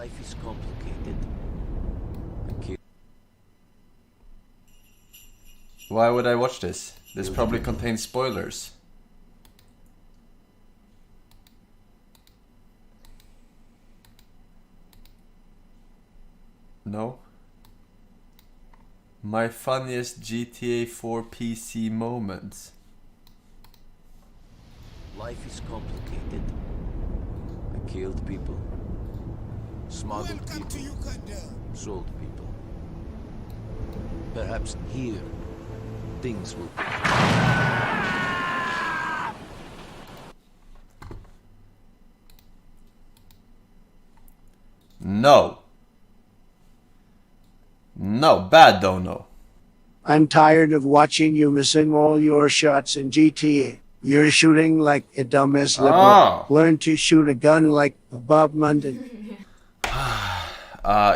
Life is complicated. Why would I watch this? This probably contains spoilers. No. My funniest GTA 4 PC moments. Life is complicated. I killed people. Smuggled people. Sold people. Perhaps here, things will... No. No, bad don't know. I'm tired of watching you missing all your shots in GTA. You're shooting like a dumbass liberal. Learn to shoot a gun like Bob Munden.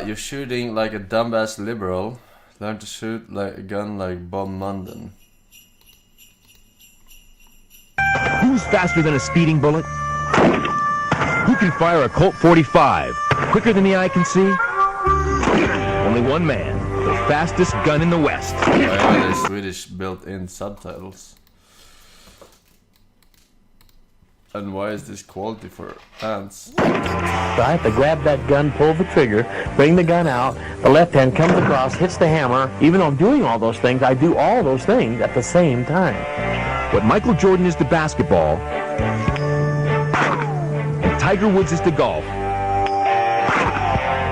You're shooting like a dumbass liberal. Learn to shoot like a gun like Bob Munden. Who's faster than a speeding bullet? Who can fire a Colt 45 quicker than the eye can see? Only one man, the fastest gun in the West. Why are there Swedish built-in subtitles? And why is this quality for ants? So I have to grab that gun, pull the trigger, bring the gun out, the left hand comes across, hits the hammer. Even though I'm doing all those things, I do all those things at the same time. What Michael Jordan is to basketball, and Tiger Woods is to golf,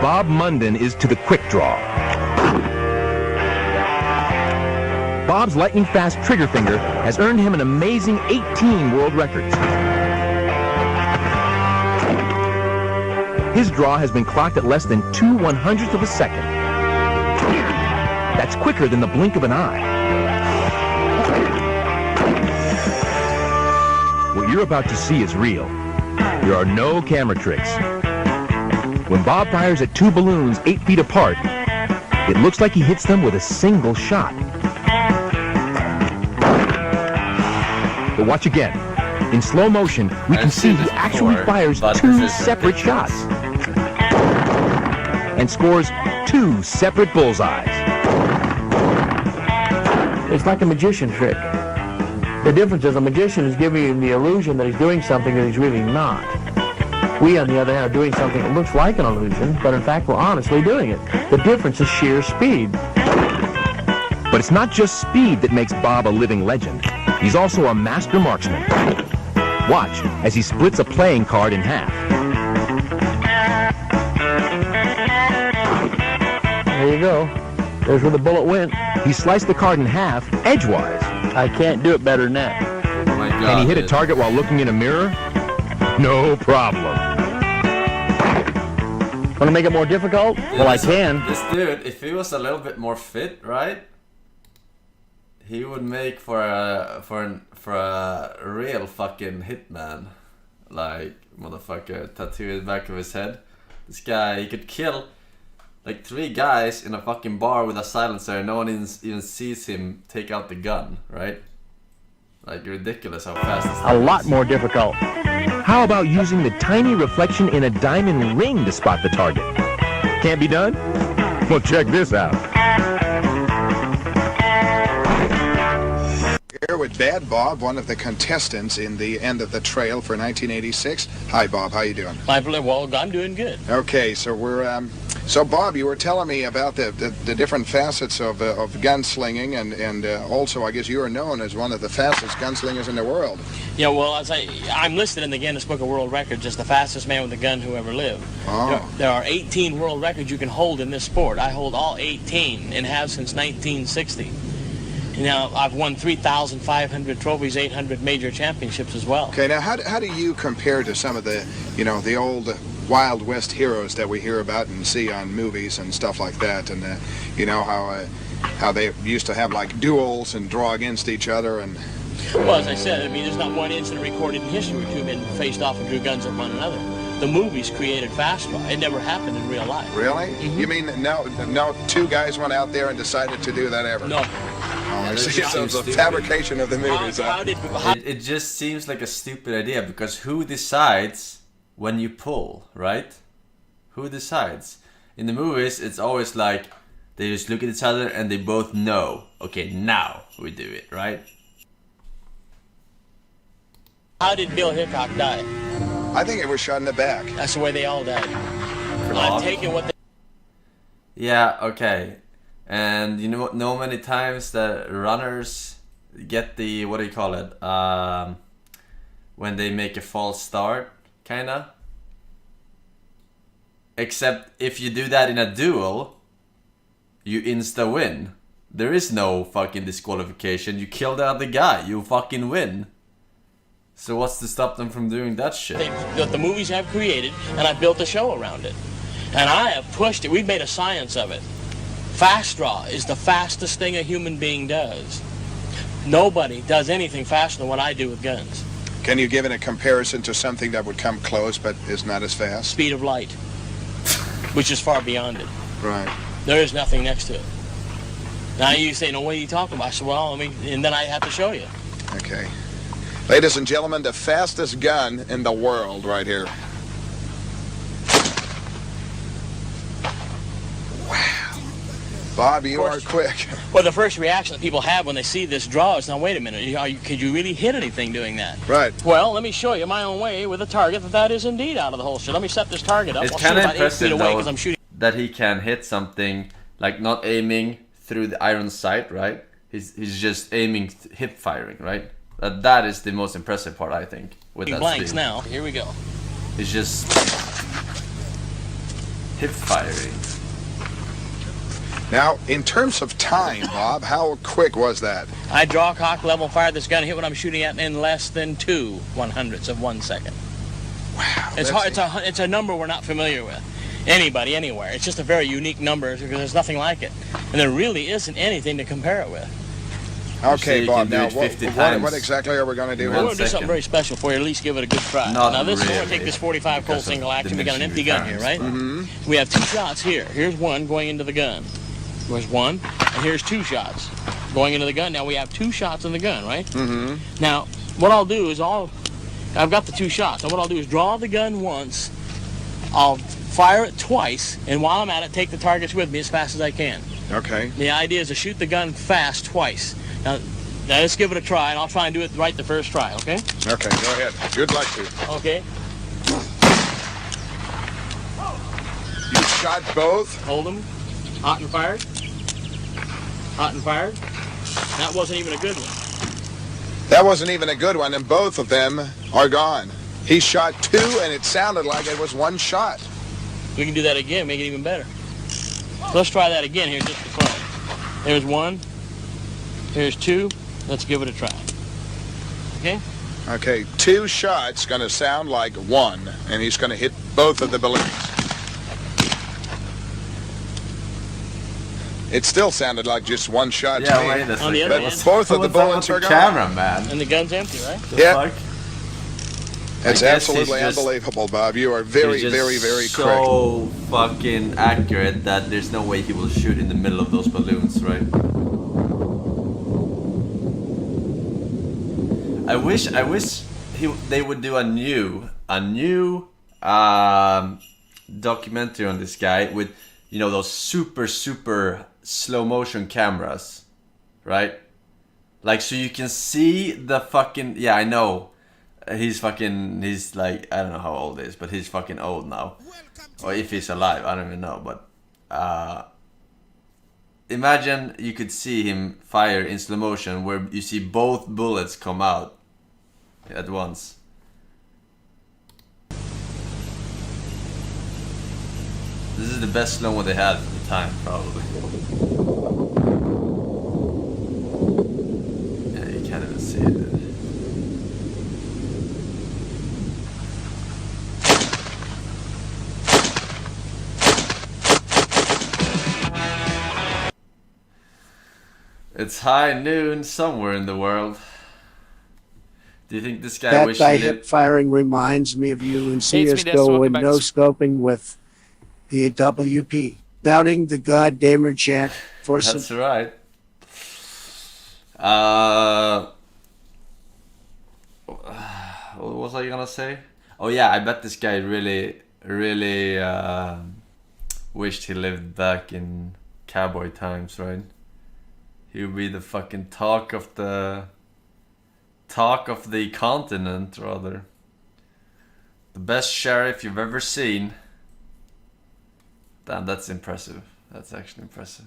Bob Munden is to the quick draw. Bob's lightning-fast trigger finger has earned him an amazing 18 world records. His draw has been clocked at less than 2/100ths of a second. That's quicker than the blink of an eye. What you're about to see is real. There are no camera tricks. When Bob fires at two balloons 8 feet apart, it looks like he hits them with a single shot. But watch again. In slow motion, we can see he actually fires two separate shots and scores two separate bullseyes. It's like a magician trick. The difference is a magician is giving you the illusion that he's doing something that he's really not. We, on the other hand, are doing something that looks like an illusion, but in fact we're honestly doing it. The difference is sheer speed. But it's not just speed that makes Bob a living legend. He's also a master marksman. Watch as he splits a playing card in half. There you go. There's where the bullet went. He sliced the card in half edgewise. I can't do it better than that. Oh my God, Can he hit a target while looking in a mirror? No problem. Want to make it more difficult? Yeah, Well, I can. This dude, if he was a little bit more fit, right? He would make for a real fucking hitman. Like, motherfucker, tattoo in the back of his head. This guy, he could kill like 3 guys in a fucking bar with a silencer and no one even sees him take out the gun, right? Like, ridiculous how fast this A lot more difficult. How about using the tiny reflection in a diamond ring to spot the target? Can't be done? Well, check this out. Here with Bad Bob, one of the contestants in the End of the Trail for 1986. Hi, Bob. How you doing? Well, I'm doing good. Okay, so we're so Bob, you were telling me about the different facets of gunslinging, and also I guess you are known as one of the fastest gunslingers in the world. Yeah, well, I'm listed in the Guinness Book of World Records as the fastest man with a gun who ever lived. Oh. There are 18 world records you can hold in this sport. I hold all 18 and have since 1960. Now, I've won 3,500 trophies, 800 major championships as well. Okay, now how do you compare to some of the, the old Wild West heroes that we hear about and see on movies and stuff like that, and how they used to have like duels and draw against each other and... Well, as I said, there's not one incident recorded in history where two men faced off and drew guns at one another. The movies created fast draw. It never happened in real life. Really? Mm-hmm. You mean no 2 guys went out there and decided to do that ever? No. Oh, I see. So it's a fabrication of the movies. It just seems like a stupid idea, because who decides when you pull, right? Who decides? In the movies, it's always like they just look at each other and they both know. Okay, now we do it, right? How did Bill Hickok die? I think it was shot in the back. That's the way they all died. I'm taking what they... Yeah, okay. And you know many times that runners get the, what do you call it? When they make a false start, kinda. Except if you do that in a duel, you insta win. There is no fucking disqualification. You kill the other guy, you fucking win. So what's to stop them from doing that shit? That the movies have created, and I built a show around it. And I have pushed it. We've made a science of it. Fast draw is the fastest thing a human being does. Nobody does anything faster than what I do with guns. Can you give it a comparison to something that would come close but is not as fast? Speed of light, which is far beyond it. Right. There is nothing next to it. Now you say, no, what are you talking about? I said, well, and then I have to show you. Okay. Ladies and gentlemen, the fastest gun in the world right here. Wow. Bob, you are quick. Well, the first reaction that people have when they see this draw is, now, wait a minute, could you really hit anything doing that? Right. Well, let me show you my own way with a target that is indeed out of the holster. Let me set this target up. It's I'll kind shoot of about 8 feet impressive away though because I'm shooting. that he can hit something, like not aiming through the iron sight, right? He's just aiming, hip firing, right? That is the most impressive part, I think, with that Blanks speed. now. Here we go. He's just hip firing. Now, in terms of time, Bob, how quick was that? I draw, cock, level, fire this gun, hit what I'm shooting at in less than 2/100ths of 1 second. Wow. It's hard. It's a number we're not familiar with. Anybody, anywhere. It's just a very unique number because there's nothing like it, and there really isn't anything to compare it with. Okay, you Bob, can do now it 50 what times. exactly are we going to do? We're One going to do something second. very special for you. At least give it a good try. Not Now this, we're going to really, take this 45 Colt because of single the action. We got an mission empty gun here, right? Mm-hmm. We have 2 shots here. Here's one going into the gun. There's one, and here's 2 shots going into the gun. Now we have 2 shots in the gun, right? Mm-hmm. Now, what I'll do is I've got the 2 shots. And what I'll do is draw the gun once, I'll fire it twice, and while I'm at it, take the targets with me as fast as I can. Okay. The idea is to shoot the gun fast twice. Now let's give it a try, and I'll try and do it right the first try, okay? Okay, go ahead. You'd like to. Okay. You shot both? Hold them. Hot and fired. Hot and fired. That wasn't even a good one. That wasn't even a good one, and both of them are gone. He shot 2, and it sounded like it was 1 shot. We can do that again, make it even better. So let's try that again here just for fun. There's 1. Here's 2. Let's give it a try. Okay? Okay, 2 shots going to sound like 1, and he's going to hit both of the balloons. It still sounded like just 1 shot to Yeah, me. wait a second. On the other But hand, both of the What's up bullets with are the gone. camera, man? and the gun's empty, right? The Yeah. fuck? It's I guess he's absolutely just- unbelievable, Bob. You are very, He's just very, very quick. so fucking accurate that there's no way he will shoot in the middle of those balloons, right? I wish they would do a new documentary on this guy with, you know, those super slow motion cameras, right? Like, so you can see the fucking, yeah, I know. He's like, I don't know how old he is, but he's fucking old now. Or if he's alive, I don't even know. But imagine you could see him fire in slow motion where you see both bullets come out at once. This is the best slow-mo they had at the time, probably. Yeah, you can't even see it. It's high noon somewhere in the world. Do you think this guy That wished by he hip lived? firing reminds me of you and Hates me, that's CSGO welcome and back no to- scoping with the WP. Doubting the goddamn chant for some. That's right. What was I gonna say? Oh yeah, I bet this guy really wished he lived back in cowboy times, right? He would be the fucking talk of the continent, rather. The best sheriff you've ever seen. Damn, that's impressive. That's actually impressive.